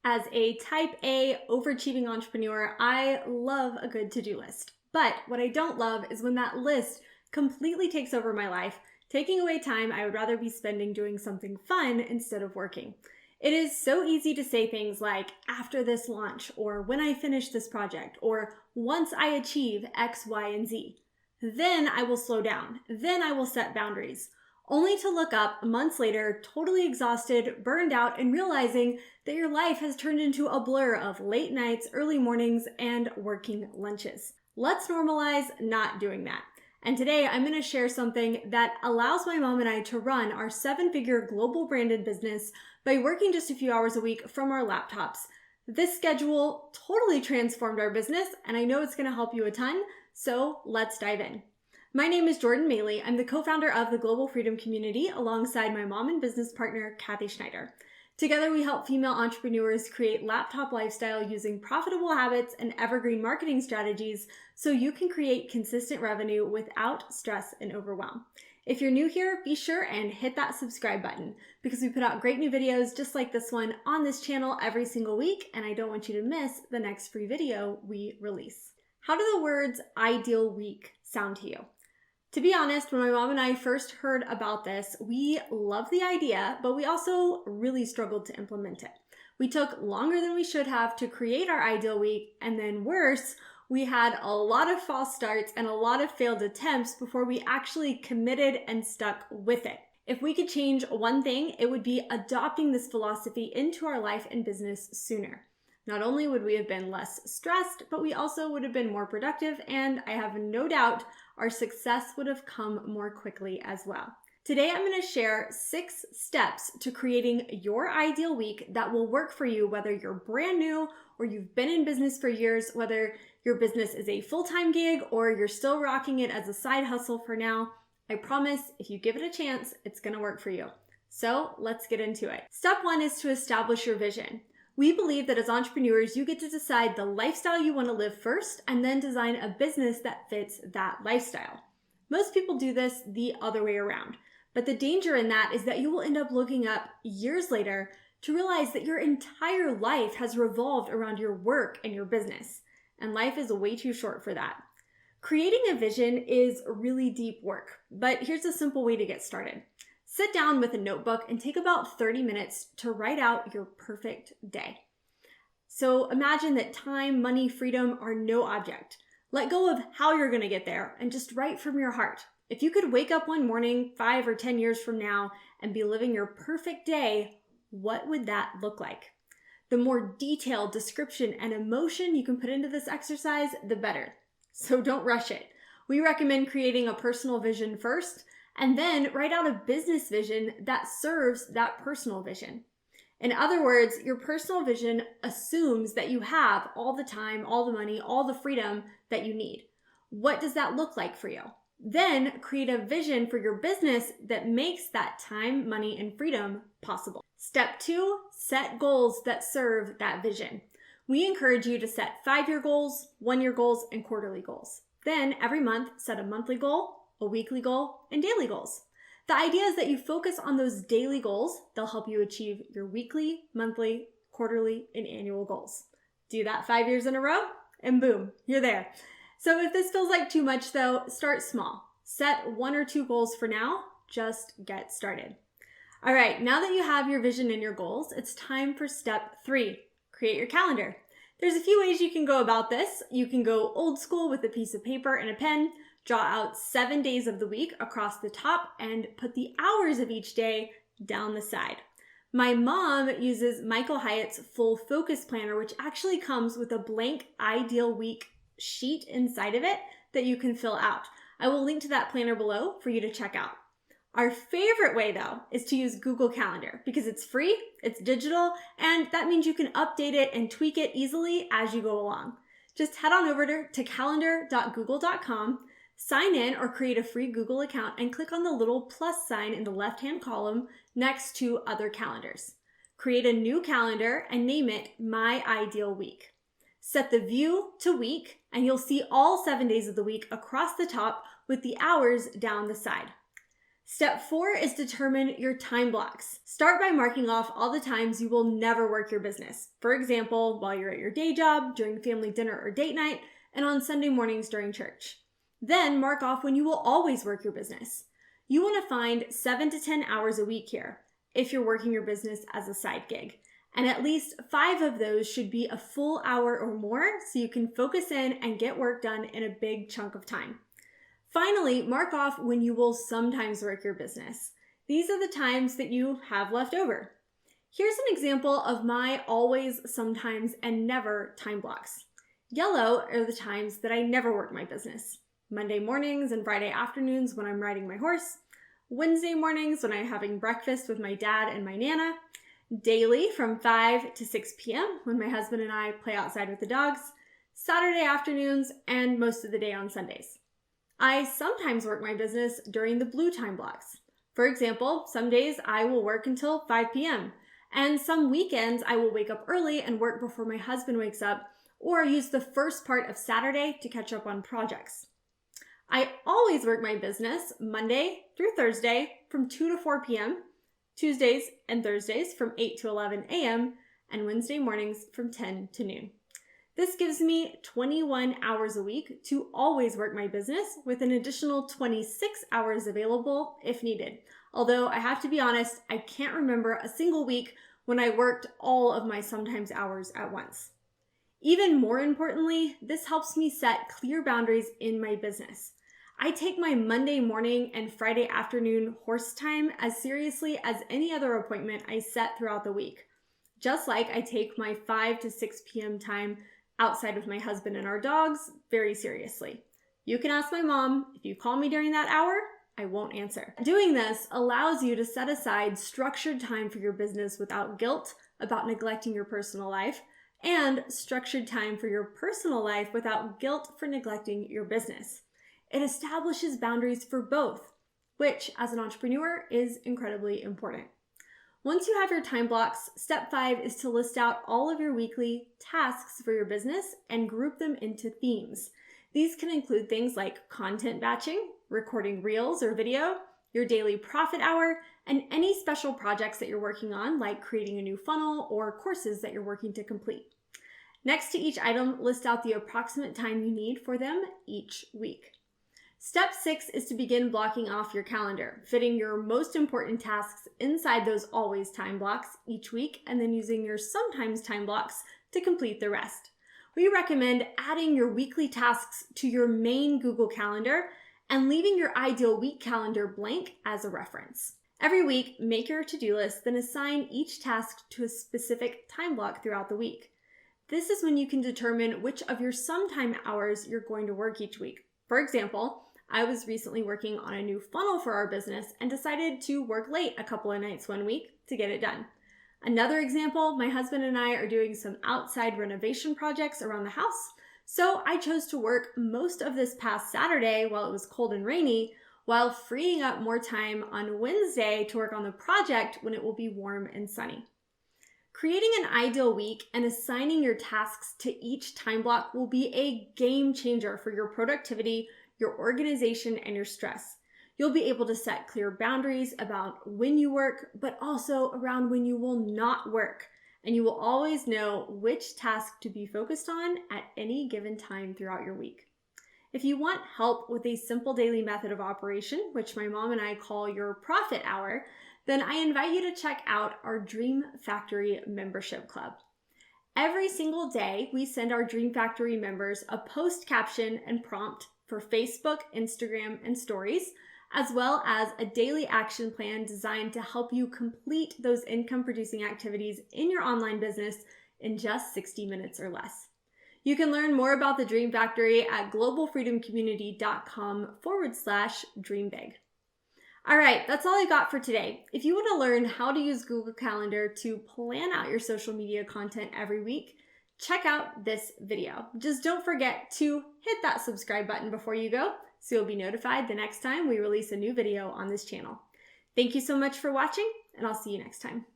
As a type A overachieving entrepreneur, I love a good to-do list. But what I don't love is when that list completely takes over my life, taking away time I would rather be spending doing something fun instead of working. It is so easy to say things like, after this launch, or when I finish this project, or once I achieve X, Y, and Z. Then I will slow down. Then I will set boundaries. Only to look up months later, totally exhausted, burned out, and realizing that your life has turned into a blur of late nights, early mornings, and working lunches. Let's normalize not doing that. And today I'm going to share something that allows my mom and I to run our 7-figure global branded business by working just a few hours a week from our laptops. This schedule totally transformed our business, and I know it's going to help you a ton, so let's dive in. My name is Jordan Maylea. I'm the co-founder of the Global Freedom Community alongside my mom and business partner, Kathy Schneider. Together, we help female entrepreneurs create laptop lifestyle using profitable habits and evergreen marketing strategies so you can create consistent revenue without stress and overwhelm. If you're new here, be sure and hit that subscribe button because we put out great new videos just like this one on this channel every single week, and I don't want you to miss the next free video we release. How do the words ideal week sound to you? To be honest, when my mom and I first heard about this, we loved the idea, but we also really struggled to implement it. We took longer than we should have to create our ideal week, and then worse, we had a lot of false starts and a lot of failed attempts before we actually committed and stuck with it. If we could change one thing, it would be adopting this philosophy into our life and business sooner. Not only would we have been less stressed, but we also would have been more productive, and I have no doubt our success would have come more quickly as well. Today, I'm going to share 6 steps to creating your ideal week that will work for you, whether you're brand new or you've been in business for years, whether your business is a full-time gig or you're still rocking it as a side hustle for now. I promise if you give it a chance, it's going to work for you. So let's get into it. Step 1 is to establish your vision. We believe that as entrepreneurs, you get to decide the lifestyle you want to live first and then design a business that fits that lifestyle. Most people do this the other way around, but the danger in that is that you will end up looking up years later to realize that your entire life has revolved around your work and your business, and life is way too short for that. Creating a vision is really deep work, but here's a simple way to get started. Sit down with a notebook and take about 30 minutes to write out your perfect day. So imagine that time, money, freedom are no object. Let go of how you're going to get there and just write from your heart. If you could wake up one morning 5 or 10 years from now and be living your perfect day, what would that look like? The more detailed description and emotion you can put into this exercise, the better. So don't rush it. We recommend creating a personal vision first, and then write out a business vision that serves that personal vision. In other words, your personal vision assumes that you have all the time, all the money, all the freedom that you need. What does that look like for you? Then create a vision for your business that makes that time, money, and freedom possible. Step 2, set goals that serve that vision. We encourage you to set 5-year goals, 1-year goals, and quarterly goals. Then every month, set a monthly goal, a weekly goal, and daily goals. The idea is that you focus on those daily goals. They'll help you achieve your weekly, monthly, quarterly, and annual goals. Do that 5 years in a row, and boom, you're there. So if this feels like too much though, start small. Set 1 or 2 goals for now. Just get started. All right, now that you have your vision and your goals, it's time for step 3, create your calendar. There's a few ways you can go about this. You can go old school with a piece of paper and a pen, draw out 7 days of the week across the top, and put the hours of each day down the side. My mom uses Michael Hyatt's full focus planner, which actually comes with a blank ideal week sheet inside of it that you can fill out. I will link to that planner below for you to check out. Our favorite way though is to use Google Calendar because it's free, it's digital, and that means you can update it and tweak it easily as you go along. Just head on over to calendar.google.com, sign in or create a free Google account, and click on the little plus sign in the left-hand column next to other calendars. Create a new calendar and name it My Ideal Week. Set the view to week, and you'll see all 7 days of the week across the top with the hours down the side. Step 4 is determine your time blocks. Start by marking off all the times you will never work your business. For example, while you're at your day job, during family dinner or date night, and on Sunday mornings during church. Then mark off when you will always work your business. You want to find 7 to 10 hours a week here if you're working your business as a side gig. And at least 5 of those should be a full hour or more so you can focus in and get work done in a big chunk of time. Finally, mark off when you will sometimes work your business. These are the times that you have left over. Here's an example of my always, sometimes, and never time blocks. Yellow are the times that I never work my business. Monday mornings and Friday afternoons when I'm riding my horse. Wednesday mornings when I'm having breakfast with my dad and my Nana. Daily from 5 to 6 p.m. when my husband and I play outside with the dogs. Saturday afternoons and most of the day on Sundays. I sometimes work my business during the blue time blocks. For example, some days I will work until 5 p.m. and some weekends I will wake up early and work before my husband wakes up or use the first part of Saturday to catch up on projects. I always work my business Monday through Thursday from 2 to 4 p.m., Tuesdays and Thursdays from 8 to 11 a.m., and Wednesday mornings from 10 to noon. This gives me 21 hours a week to always work my business with an additional 26 hours available if needed. Although I have to be honest, I can't remember a single week when I worked all of my sometimes hours at once. Even more importantly, this helps me set clear boundaries in my business. I take my Monday morning and Friday afternoon horse time as seriously as any other appointment I set throughout the week. Just like I take my 5 to 6 p.m. time outside with my husband and our dogs very seriously. You can ask my mom, if you call me during that hour, I won't answer. Doing this allows you to set aside structured time for your business without guilt about neglecting your personal life, and structured time for your personal life without guilt for neglecting your business. It establishes boundaries for both, which as an entrepreneur is incredibly important. Once you have your time blocks, step 5 is to list out all of your weekly tasks for your business and group them into themes. These can include things like content batching, recording reels or video, your daily profit hour, and any special projects that you're working on, like creating a new funnel or courses that you're working to complete. Next to each item, list out the approximate time you need for them each week. Step 6 is to begin blocking off your calendar, fitting your most important tasks inside those always time blocks each week, and then using your sometimes time blocks to complete the rest. We recommend adding your weekly tasks to your main Google Calendar and leaving your ideal week calendar blank as a reference. Every week, make your to-do list, then assign each task to a specific time block throughout the week. This is when you can determine which of your sometime hours you're going to work each week. For example, I was recently working on a new funnel for our business and decided to work late a couple of nights one week to get it done. Another example, my husband and I are doing some outside renovation projects around the house, so I chose to work most of this past Saturday while it was cold and rainy, while freeing up more time on Wednesday to work on the project when it will be warm and sunny. Creating an ideal week and assigning your tasks to each time block will be a game changer for your productivity, your organization, and your stress. You'll be able to set clear boundaries about when you work, but also around when you will not work. And you will always know which task to be focused on at any given time throughout your week. If you want help with a simple daily method of operation, which my mom and I call your profit hour, then I invite you to check out our Dream Factory membership club. Every single day, we send our Dream Factory members a post caption and prompt for Facebook, Instagram, and stories, as well as a daily action plan designed to help you complete those income-producing activities in your online business in just 60 minutes or less. You can learn more about the Dream Factory at globalfreedomcommunity.com/dreambig. All right, that's all I got for today. If you want to learn how to use Google Calendar to plan out your social media content every week, check out this video. Just don't forget to hit that subscribe button before you go, so you'll be notified the next time we release a new video on this channel. Thank you so much for watching, and I'll see you next time.